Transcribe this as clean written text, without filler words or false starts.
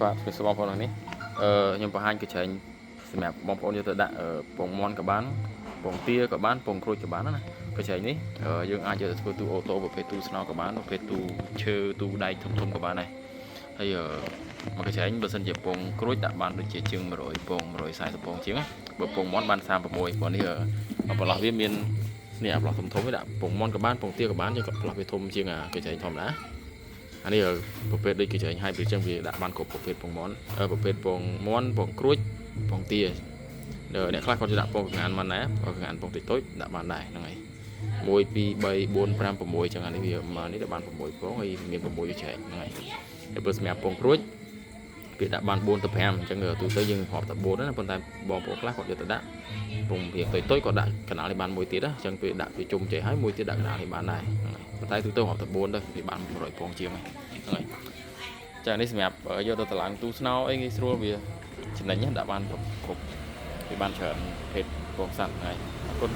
បាទពីសមបងប្អូននេះខ្ញុំបង្ហាញកញ្ចែងសម្រាប់បងប្អូនយកទៅដាក់ពងមាន់ក៏បានពងទាក៏បានពងក្រូចក៏បានណាកញ្ចែងនេះយើងអាចយកទៅធ្វើទូអូតូប្រភេទទូស្នោក៏បានប្រភេទទូឈើទូដែកធំក៏បានដែរហើយមកកញ្ចែងបើសិនជាពងក្រូចដាក់បានដូចជាជាង100ពង140ពងជាងបើពងមាន់បាន36ព្រោះនេះបន្លោះវាមាននេះបន្លោះធំៗវាដាក់ពងមាន់ក៏បានពងទាក៏បានយើងក៏បន្លោះវាធំជាងកញ្ចែងធម្មតាអានេះប្រភេទដូចគេចែងឲ្យវាចឹងវាដាក់បានគ្រប់ប្រភេទពងមាន់ប្រភេទពងមាន់ពងក្រួចពងទាអ្នកខ្លះគាត់จะដាក់ពងកង្ហានមិនដែរកង្ហានពងតិចតូចដាក់បានដែរហ្នឹងហើយ1 2 3 4 5 6ចឹងអានេះវាមកនេះបាន6ពងហើយមាន6ចែកហ្នឹងហើយតែបើសម្រាប់ពងក្រួចវាដាក់បាន4ទៅ5អញ្ចឹងទូទៅយើងរាប់តែ4ណាប៉ុន្តែបងប្អូនខ្លះគាត់យកទៅដាក់ពងរៀងតូចៗគាត់ដាក់កណ្ដាលនេះបានមួយទៀតណាអញ្ចឹងពេលដាក់វាជុំចេះហើយមួយទៀតដាក់កណ្ដាលនេះបានដែរហ្នឹងហើយប៉ុន្តែទូទៅរាប់តែ4ទៅវាបាន100ពងជាងហ្នឹងហើយចានេះសម្រាប់យកទៅតឡើងទូស្នោអីងាយស្រួលវាចំណេញដាក់បានគ្រប់វាបានច្រើនភេទពងសัตว์ហើយអរគុណ